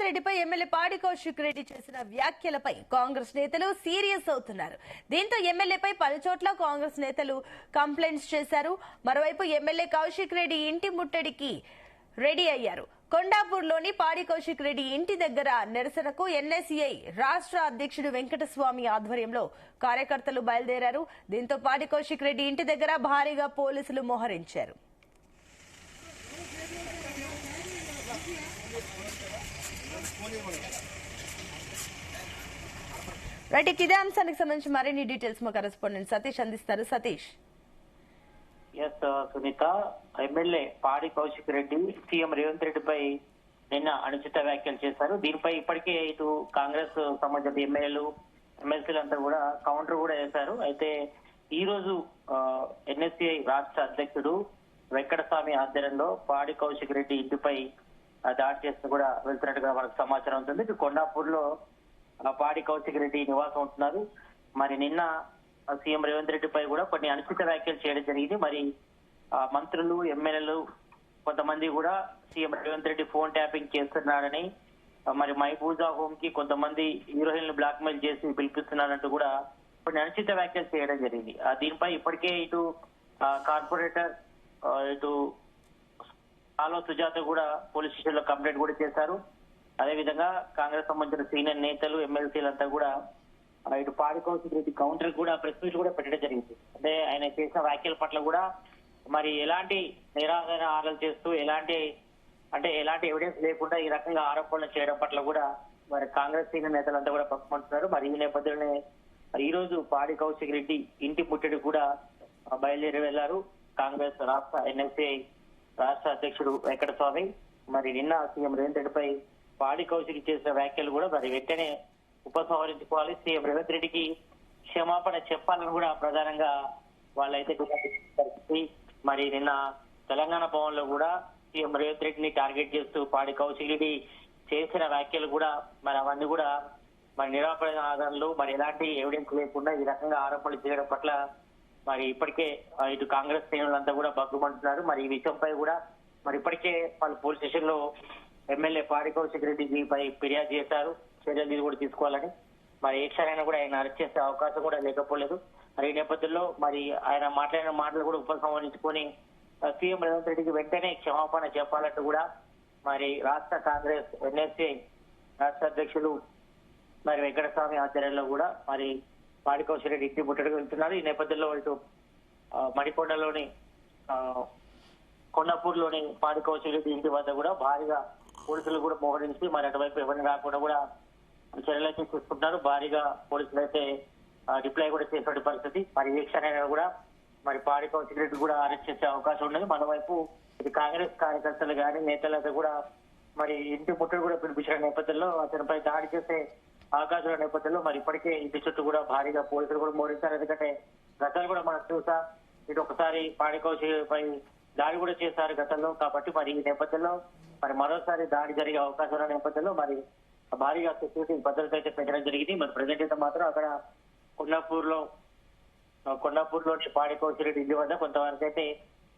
రెడ్డిపై ఎమ్మెల్యే పాడి కౌశిక్ రెడ్డి చేసిన వ్యాఖ్యలపై కాంగ్రెస్ నేతలు సీరియస్ అవుతున్నారు. దీంతో ఎమ్మెల్యేపై పలుచోట్ల కాంగ్రెస్ నేతలు కంప్లైంట్స్ చేశారు. మరోవైపు ఎమ్మెల్యే కౌశిక్ రెడ్డి ఇంటి ముట్టడికి రెడీ అయ్యారు. కొండాపూర్లోని పాడి కౌశిక్ రెడ్డి ఇంటి దగ్గర నిరసనకు ఎన్ఎస్ఈఐ రాష్ట్ర అధ్యక్షుడు వెంకటస్వామి ఆధ్వర్యంలో కార్యకర్తలు బయలుదేరారు. దీంతో పాడి కౌశిక్ రెడ్డి ఇంటి దగ్గర భారీగా పోలీసులు మోహరించారు. రైట్, ఇదే అంశానికి సంబంధించి మరిన్ని డీటెయిల్స్ మా కరెస్పాండెంట్ సతీష్ అందిస్తారు. సతీష్. సునీత, ఎమ్మెల్యే పాడి కౌశిక్ రెడ్డి సీఎం రేవంత్ రెడ్డిపై నిన్న అనుచిత వ్యాఖ్యలు చేశారు. దీనిపై ఇప్పటికే ఇటు కాంగ్రెస్ సంబంధించిన ఎమ్మెల్యేలు ఎమ్మెల్సీలంతా కూడా కౌంటర్ కూడా వేశారు. అయితే ఈ రోజు ఎన్ఎస్సీఐ రాష్ట్ర అధ్యక్షుడు వెంకటస్వామి ఆధ్వర్యంలో పాడి కౌశిక్ రెడ్డి ఇంటిపై దాడి చేస్తూ కూడా వెళ్తున్నట్టుగా మనకు సమాచారం ఉంటుంది. ఇటు కొండాపూర్ లో పాడి కౌశిక్ రెడ్డి నివాసం ఉంటున్నారు. మరి నిన్న సీఎం రేవంత్ రెడ్డిపై కూడా కొన్ని అనుచిత వ్యాఖ్యలు చేయడం జరిగింది. మరి మంత్రులు ఎమ్మెల్యేలు కొంతమంది కూడా CM Revanth Reddy phone tapping చేస్తున్నారని, మరి మహబూజా హోమ్ కి కొంతమంది హీరోయిన్లు బ్లాక్ మెయిల్ చేసి పిలిపిస్తున్నారంటూ కూడా కొన్ని అనుచిత వ్యాఖ్యలు చేయడం జరిగింది. దీనిపై ఇప్పటికే ఇటు కార్పొరేటర్ ఇటు ఆలో సుజాత కూడా పోలీస్ స్టేషన్ లో కంప్లైంట్ కూడా చేశారు. అదేవిధంగా కాంగ్రెస్ సంబంధించిన సీనియర్ నేతలు ఎమ్మెల్సీలంతా కూడా ఇటు పాడి కౌశిక్ రెడ్డి కౌంటర్ కూడా ప్రెస్ మీట్ కూడా పెట్టడం జరిగింది. అంటే ఆయన చేసిన వ్యాఖ్యల పట్ల కూడా మరి ఎలాంటి నిరాధారణ చేస్తూ ఎలాంటి ఎవిడెన్స్ లేకుండా ఈ రకంగా ఆరోపణలు చేయడం పట్ల కూడా మరి కాంగ్రెస్ సీనియర్ నేతలంతా కూడా పట్టుకుంటున్నారు. మరి ఈ నేపథ్యంలోనే ఈ రోజు పాడి కౌశిక్ రెడ్డి ఇంటి ముట్టడి కూడా బయలుదేరి వెళ్లారు కాంగ్రెస్ రాష్ట్ర ఎన్ఎస్సీఐ రాష్ట్ర అధ్యక్షుడు వెంకటస్వామి. మరి నిన్న సీఎం రేవంత్ రెడ్డిపై పాడి కౌశిక్ చేసిన వ్యాఖ్యలు కూడా మరి వెంటనే ఉపసంహరించుకోవాలి, సీఎం రేవంత్ రెడ్డికి క్షమాపణ చెప్పాలని కూడా ప్రధానంగా వాళ్ళైతే పరిస్థితి. మరి నిన్న తెలంగాణ భవన్ లో కూడా సీఎం రేవంత్ రెడ్డిని టార్గెట్ చేస్తూ పాడి కౌశిక్ రెడ్డి చేసిన వ్యాఖ్యలు కూడా మరి అవన్నీ కూడా మరి నిరాపణ ఆధారాలు మరి ఎలాంటి ఎవిడెన్స్ లేకుండా ఈ రకంగా ఆరోపణలు చేయడం పట్ల మరి ఇప్పటికే ఇటు కాంగ్రెస్ శ్రేణులంతా కూడా బగ్గుమంటున్నారు. మరి ఈ విషయంపై కూడా మరి ఇప్పటికే వాళ్ళు పోలీస్ స్టేషన్ లో ఎమ్మెల్యే పాడి కౌశిక్ రెడ్డిపై ఫిర్యాదు చేశారు, చర్యలు కూడా తీసుకోవాలని. మరి ఏ క్షణైనా కూడా ఆయన అరెస్ట్ చేసే అవకాశం కూడా లేకపోలేదు. మరి ఈ నేపథ్యంలో మరి ఆయన మాట్లాడిన మాటలు కూడా ఉపసంహరించుకొని సీఎం రేవంత్ రెడ్డికి వెంటనే క్షమాపణ చెప్పాలంటూ కూడా మరి రాష్ట్ర కాంగ్రెస్ ఎన్ఎస్సీ రాష్ట్ర అధ్యక్షులు మరి వెంకటస్వామి ఆధ్వర్యంలో కూడా మరి పాడి కౌశిక్ రెడ్డి ఇంటి ముట్టడికి వెళ్తున్నారు. ఈ నేపథ్యంలో ఇటు మణికొండలోని కొండాపూర్లోని పాడి కౌశిక్ రెడ్డి ఇంటి వద్ద కూడా భారీగా పోలీసులు కూడా మోహరించి మరి అటువైపు ఎవరిని రాకుండా కూడా చర్యలు అయితే తీసుకుంటున్నారు. భారీగా పోలీసులు అయితే రిప్లై కూడా చేసే పరిస్థితి. మరి ఏ క్షణైనా కూడా మరి పాడి కౌశిక్ రెడ్డి కూడా అరెస్ట్ చేసే అవకాశం ఉన్నది. మరోవైపు ఇది కాంగ్రెస్ కార్యకర్తలు కానీ నేతలతో కూడా మరి ఇంటి ముట్టడి కూడా పిలిపించిన నేపథ్యంలో అతనిపై దాడి చేసే అవకాశాల నేపథ్యంలో మరి ఇప్పటికే ఇంటి చుట్టూ కూడా భారీగా పోలీసులు కూడా మోహరించారు. ఎందుకంటే గతంలో కూడా మనం చూసా ఇటు ఒకసారి పాడి కౌశిక్ పై దాడి కూడా చేశారు గతంలో. కాబట్టి మరి ఈ నేపథ్యంలో మరి మరోసారి దాడి జరిగే అవకాశాల నేపథ్యంలో మరి భారీగా సెక్యూరిటీ భద్రత అయితే పెట్టడం జరిగింది. మరి ప్రజెంట్ అయితే మాత్రం అక్కడ కొండాపూర్లోని పాడి కౌశిక్ రెడ్డి ఇంటి వద్ద కొంతవరకు అయితే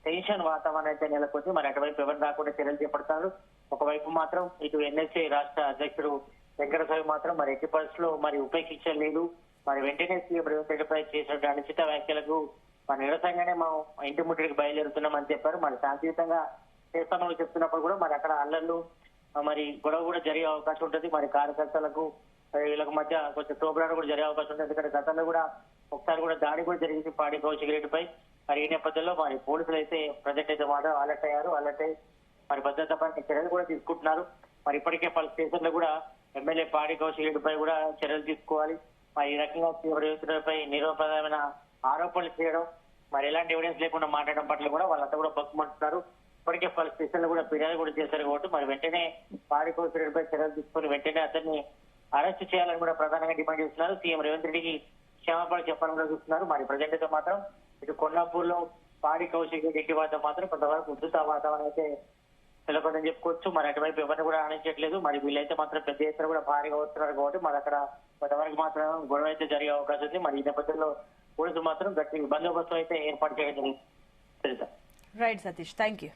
టెన్షన్ వాతావరణం అయితే నెలకొంది. మరి అటువైపు ఎవరు రాకుండా చర్యలు చేపడతారు. ఒకవైపు మాత్రం ఇటు ఎన్ఎస్సీ రాష్ట్ర అధ్యక్షుడు వెంకటస్వామి మాత్రం మరి ఎట్టి పరిస్థితుల్లో మరి ఉపేక్షించలేదు. మరి వెంటనే సీఎం రేవంత్ రెడ్డిపై చేసిన అనుచిత వ్యాఖ్యలకు మరి నిరసనగానే మనం ఇంటి ముట్టడికి బయలుదేరుతున్నామని చెప్పారు. మరి శాంతియుతంగా చేస్తామని చెప్తున్నప్పుడు కూడా మరి అక్కడ అల్లర్లు మరి గొడవ కూడా జరిగే అవకాశం ఉంటుంది. మరి కార్యకర్తలకు వీళ్ళకి మధ్య కొంచెం తోపులాట కూడా జరిగే అవకాశం ఉంటుంది. ఎందుకంటే గతంలో కూడా ఒకసారి కూడా దాడి కూడా జరిగింది పాడి కౌశిక్ రెడ్డిపై. మరి ఈ నేపథ్యంలో మరి పోలీసులు అయితే ప్రజెంట్ అయితే మాత్రం అలర్ట్ అయ్యారు. అలర్ట్ అయ్యి మరి భద్రతపై చర్యలు కూడా తీసుకుంటున్నారు. మరి ఇప్పటికే పలు స్టేషన్లు కూడా ఎమ్మెల్యే పాడి కౌశిక్ రెడ్డిపై కూడా చర్యలు తీసుకోవాలి. మరి ఈ రకంగా రేవంత్ రెడ్డిపై నిరూపణమైన ఆరోపణలు చేయడం మరి ఎలాంటి ఎవిడెన్స్ లేకుండా మాట్లాడడం పట్ల కూడా వాళ్ళంతా కూడా బగ్గుమంటున్నారు. ఇప్పటికే పలు స్టేషన్లు కూడా ఫిర్యాదు కూడా చేశారు కాబట్టి మరి వెంటనే పాడి కౌశిక్ రెడ్డిపై చర్యలు తీసుకుని వెంటనే అతన్ని అరెస్ట్ చేయాలని కూడా ప్రధానంగా డిమాండ్ చేస్తున్నారు. సీఎం రేవంత్ రెడ్డికి క్షమాపణ చెప్పాలని కూడా చూస్తున్నారు. మరి ప్రజెంట్ అయితే మాత్రం ఇటు కొండాపూర్ లో పాడి కౌశిక్ రెడ్డి ఇంటి వద్ద మాత్రం కొంతవరకు ఉద్ధృత వాతావరణం అయితే నెలకొందని చెప్పుకోవచ్చు. మరి అటువైపు ఎవరిని కూడా ఆనించట్లేదు. మరి వీళ్ళైతే మాత్రం పెద్ద ఎత్తున కూడా భారీగా వస్తున్నారు కాబట్టి మరి అక్కడ కొంతవరకు మాత్రం గొడవ అయితే జరిగే అవకాశం ఉంది. మరి ఈ నేపథ్యంలో పోలీసులు మాత్రం గట్టి బందోబస్తు అయితే ఏర్పాటు చేయడం జరిగింది. Right Satish, thank you.